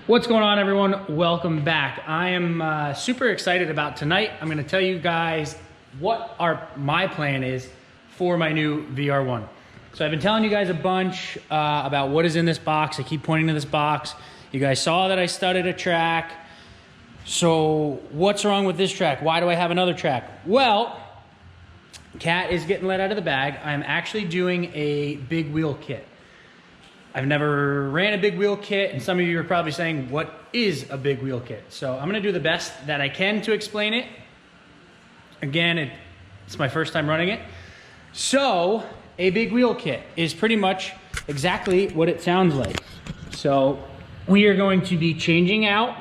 What's going on, everyone? Welcome back. I am super excited about tonight. I'm going to tell you guys what my plan is for my new VR1. So I've been telling you guys a bunch about what is in this box. I keep pointing to this box. You guys saw that I studded a track. So what's wrong with this track? Why do I have another track? Well, cat is getting let out of the bag. I'm actually doing a big wheel kit. I've never ran a big wheel kit, and some of you are probably saying, what is a big wheel kit? So I'm gonna do the best that I can to explain it. Again, it's my first time running it. So a big wheel kit is pretty much exactly what it sounds like. So we are going to be changing out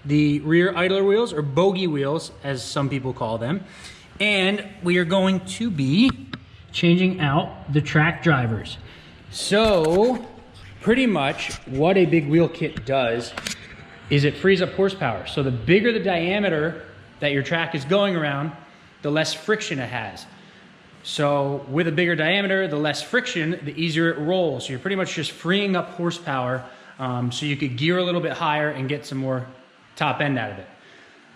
the rear idler wheels, or bogey wheels, as some people call them. And we are going to be changing out the track drivers. So pretty much what a big wheel kit does is it frees up horsepower. So the bigger the diameter that your track is going around, the less friction it has. So with a bigger diameter, the less friction, the easier it rolls. So you're pretty much just freeing up horsepower so you could gear a little bit higher and get some more top end out of it.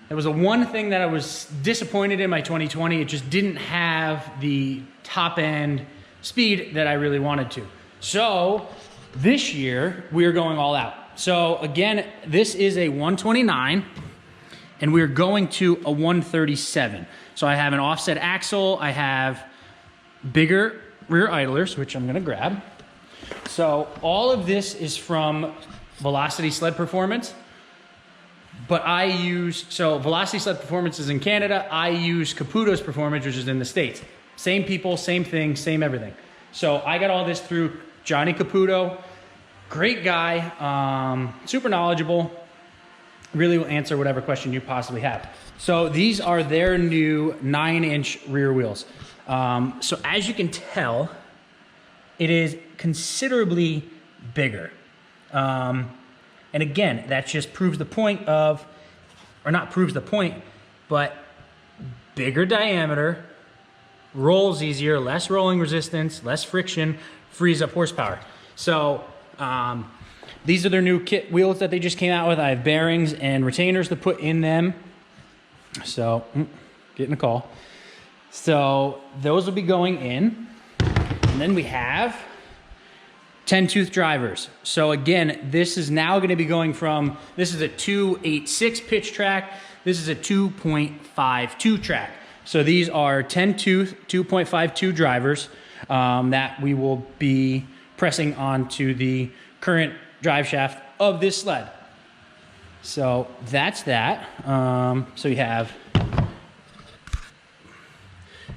There was one thing that I was disappointed in my 2020. It just didn't have the top end speed that I really wanted to. So this year we are going all out. So again, this is a 129 and we're going to a 137. So I have an offset axle. I have bigger rear idlers, which I'm gonna grab. So all of this is from Velocity Sled Performance, but so Velocity Sled Performance is in Canada. I use Caputo's Performance, which is in the States. Same people, same thing, same everything. So I got all this through Johnny Caputo, great guy, super knowledgeable, really will answer whatever question you possibly have. So these are their new 9-inch rear wheels. So as you can tell, it is considerably bigger. And again, that just proves the point of, or not proves the point, but bigger diameter, rolls easier, less rolling resistance, less friction, frees up horsepower. So these are their new kit wheels that they just came out with. I have bearings and retainers to put in them. So getting a call. So those will be going in. And then we have 10-tooth drivers. So again, this is now going to be going from, this is a 2.86 pitch track. This is a 2.52 track. So these are 10-tooth, 2.52 drivers that we will be pressing onto the current drive shaft of this sled. So that's that. So you have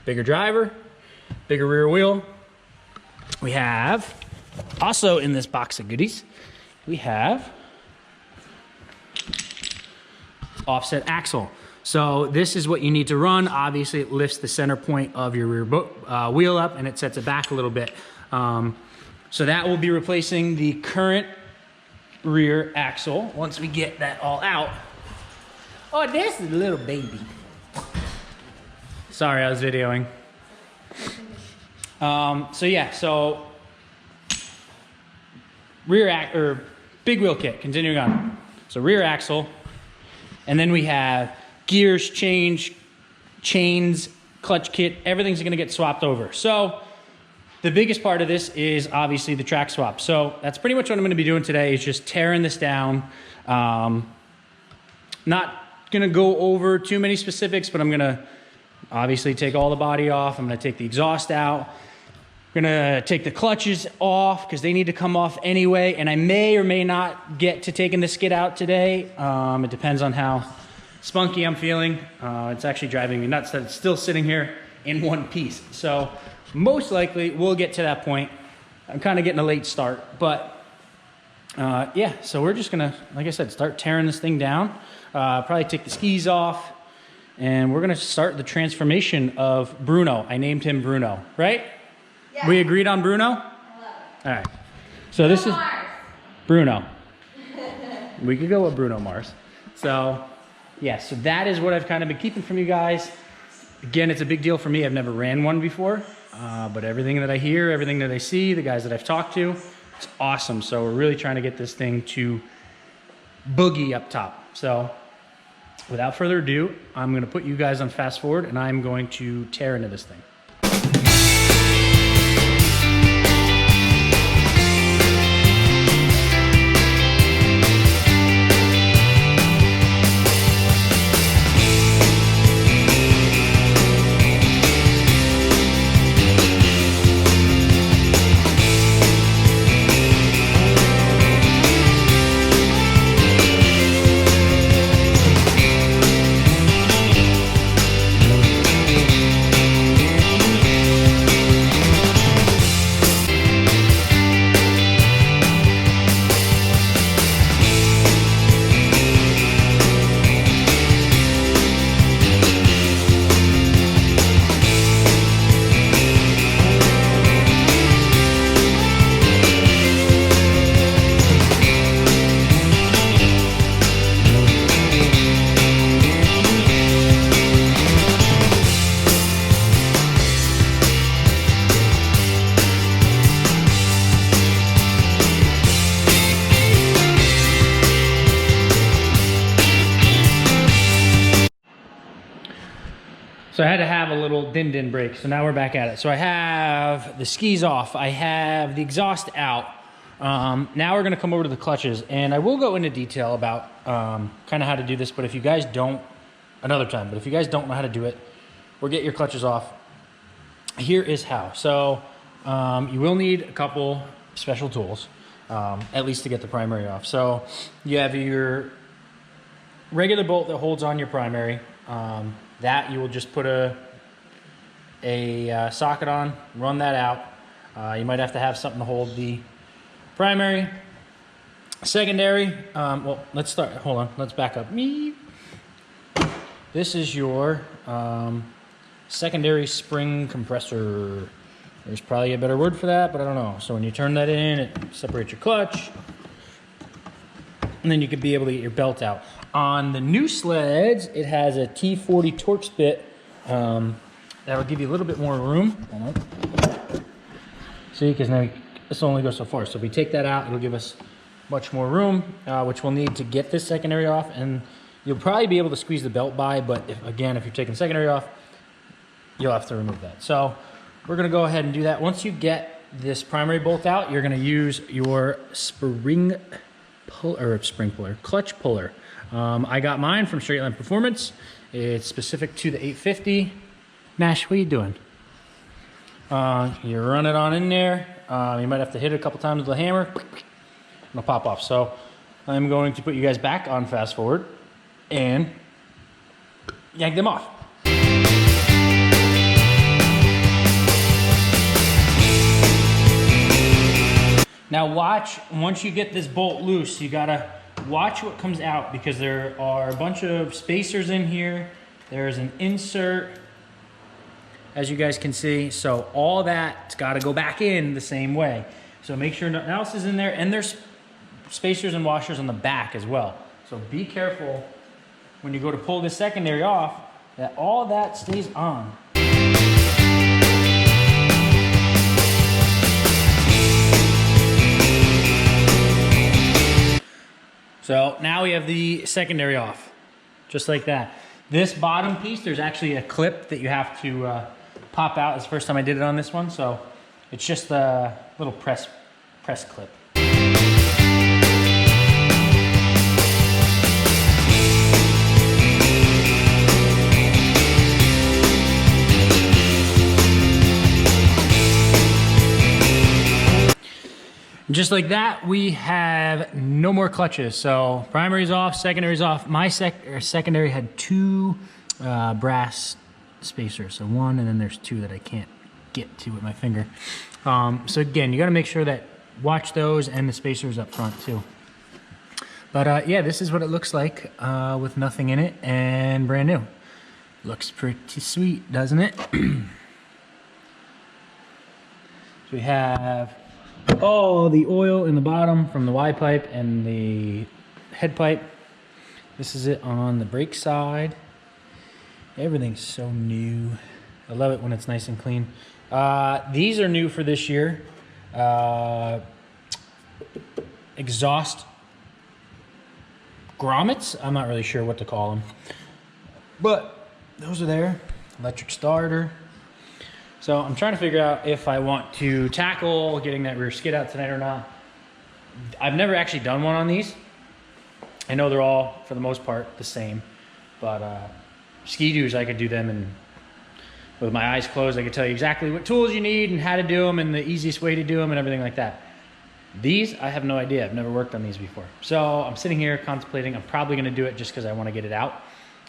bigger driver, bigger rear wheel. We have, also in this box of goodies, we have offset axle. So this is what you need to run. Obviously it lifts the center point of your rear wheel up and it sets it back a little bit. So that will be replacing the current rear axle once we get that all out. Oh, this is a little baby. Sorry, I was videoing. So yeah, so big wheel kit, continuing on. So rear axle, and then we have gears, chains, clutch kit, everything's gonna get swapped over. So the biggest part of this is obviously the track swap. So that's pretty much what I'm gonna be doing today, is just tearing this down. Not gonna go over too many specifics, but I'm gonna obviously take all the body off. I'm gonna take the exhaust out. I'm gonna take the clutches off because they need to come off anyway. And I may or may not get to taking the skid out today. It depends on how spunky I'm feeling. It's actually driving me nuts that it's still sitting here in one piece. So most likely we'll get to that point. I'm kind of getting a late start, but yeah, so we're just gonna, like I said, start tearing this thing down. Probably take the skis off, and we're gonna start the transformation of Bruno. I named him Bruno, right? Yeah. We agreed on Bruno? All right. So this is Bruno. We could go with Bruno Mars. So yeah, so that is what I've kind of been keeping from you guys. Again, it's a big deal for me. I've never ran one before, but everything that I hear, everything that I see, the guys that I've talked to, it's awesome. So we're really trying to get this thing to boogie up top. So without further ado, I'm gonna put you guys on fast forward and I'm going to tear into this thing. So I had to have a little din break, so now we're back at it. So I have the skis off, I have the exhaust out. Now we're gonna come over to the clutches, and I will go into detail about kind of how to do this, but if you guys don't, another time, but if you guys don't know how to do it, or get your clutches off, here is how. So you will need a couple special tools, at least to get the primary off. So you have your regular bolt that holds on your primary. That you will just put a socket on, run that out. You might have to have something to hold the primary. Secondary, well, let's start, hold on, let's back up. This is your secondary spring compressor. There's probably a better word for that, but I don't know. So when you turn that in, it separates your clutch, and then you could be able to get your belt out. On the new sleds, it has a T40 Torx bit that'll give you a little bit more room. Hold on. See, because now this only goes so far. So if we take that out, it'll give us much more room, which we'll need to get this secondary off. And you'll probably be able to squeeze the belt by, but if you're taking secondary off, you'll have to remove that. So we're gonna go ahead and do that. Once you get this primary bolt out, you're gonna use your clutch puller. I got mine from Straight Line Performance. It's specific to the 850. Nash, what are you doing? You run it on in there. You might have to hit it a couple times with a hammer. It'll pop off. So I'm going to put you guys back on fast forward and yank them off. Now watch, once you get this bolt loose, you gotta watch what comes out, because there are a bunch of spacers in here. There's an insert, as you guys can see. So all that's gotta go back in the same way. So make sure nothing else is in there, and there's spacers and washers on the back as well. So be careful when you go to pull this secondary off, that all that stays on. So now we have the secondary off, just like that. This bottom piece, there's actually a clip that you have to pop out. It's the first time I did it on this one, so it's just a little press clip. Just like that, we have no more clutches. So primary's off, secondary's off. My secondary had two brass spacers. So one, and then there's two that I can't get to with my finger. So again, you gotta make sure that, watch those and the spacers up front too. But yeah, this is what it looks like with nothing in it and brand new. Looks pretty sweet, doesn't it? So we have all the oil in the bottom from the Y pipe and the head pipe. This is it on the brake side. Everything's so new. I love it when it's nice and clean. These are new for this year. grommets. I'm not really sure what to call them. But those are there. Electric starter. So I'm trying to figure out if I want to tackle getting that rear skid out tonight or not. I've never actually done one on these. I know they're all, for the most part, the same. But Ski-Doos, I could do them, and with my eyes closed, I could tell you exactly what tools you need and how to do them and the easiest way to do them and everything like that. These, I have no idea. I've never worked on these before. So I'm sitting here contemplating. I'm probably going to do it just because I want to get it out.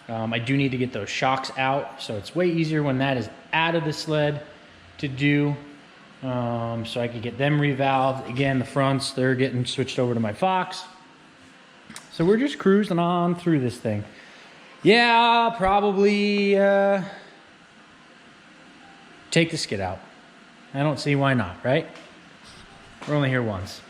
I do need to get those shocks out, so it's way easier when that is out of the sled to do. So I could get them revalved. Again, the fronts, they're getting switched over to my Fox. So we're just cruising on through this thing. Yeah, I'll probably take the skid out. I don't see why not, right? We're only here once.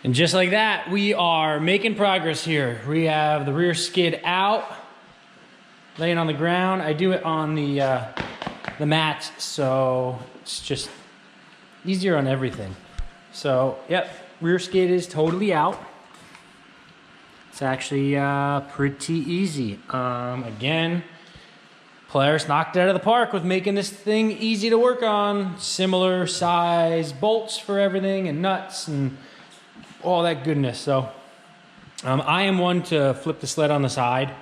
And just like that, we are making progress here. We have the rear skid out, laying on the ground. I do it on the mats, so it's just easier on everything. So, yep, rear skid is totally out. It's actually pretty easy. Again, Polaris knocked it out of the park with making this thing easy to work on. Similar size bolts for everything and nuts and all that goodness. So I am one to flip the sled on the side.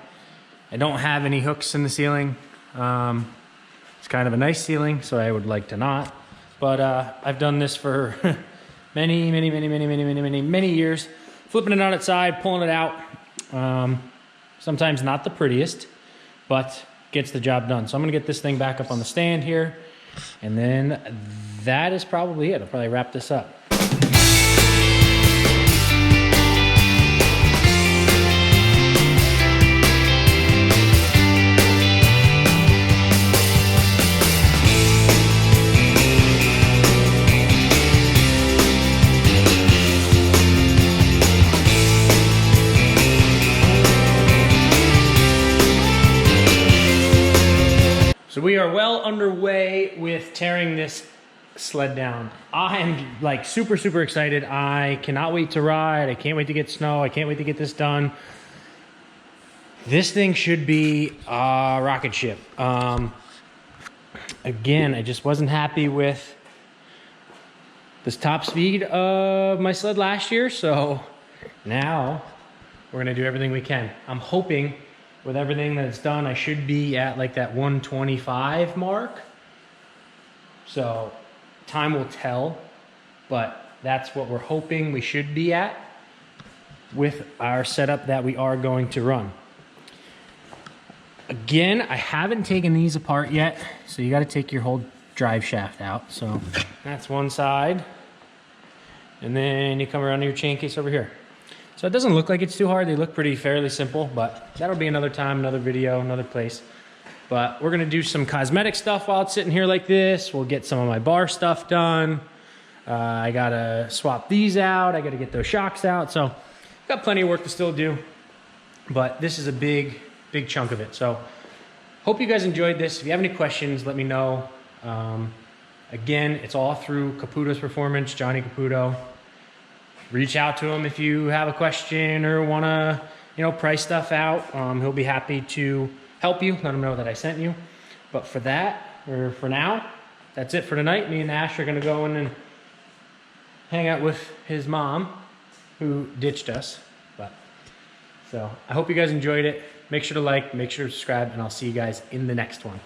I don't have any hooks in the ceiling. It's kind of a nice ceiling, so I would like to not. But I've done this for many years. Flipping it on its side, pulling it out. Sometimes not the prettiest, but gets the job done. So I'm gonna get this thing back up on the stand here. And then that is probably it. I'll probably wrap this up. So we are well underway with tearing this sled down. I am like super excited. I cannot wait to ride. I can't wait to get snow. I can't wait to get this done. This thing should be a rocket ship. Again, I just wasn't happy with this top speed of my sled last year. So now we're gonna do everything we can. I'm hoping with everything that's done, I should be at like that 125 mark. So time will tell, but that's what we're hoping we should be at with our setup that we are going to run. Again, I haven't taken these apart yet, so you got to take your whole drive shaft out. So that's one side, and then you come around to your chain case over here. So it doesn't look like it's too hard. They look fairly simple, but that'll be another time, another video, another place. But we're gonna do some cosmetic stuff while it's sitting here like this. We'll get some of my bar stuff done. I gotta swap these out. I gotta get those shocks out. So got plenty of work to still do, but this is a big chunk of it. So hope you guys enjoyed this. If you have any questions, let me know. Again, it's all through Caputo's Performance, Johnny Caputo. Reach out to him if you have a question or want to, price stuff out. He'll be happy to help you. Let him know that I sent you. But for that, or for now, that's it for tonight. Me and Ash are going to go in and hang out with his mom, who ditched us. So I hope you guys enjoyed it. Make sure to like, make sure to subscribe, and I'll see you guys in the next one.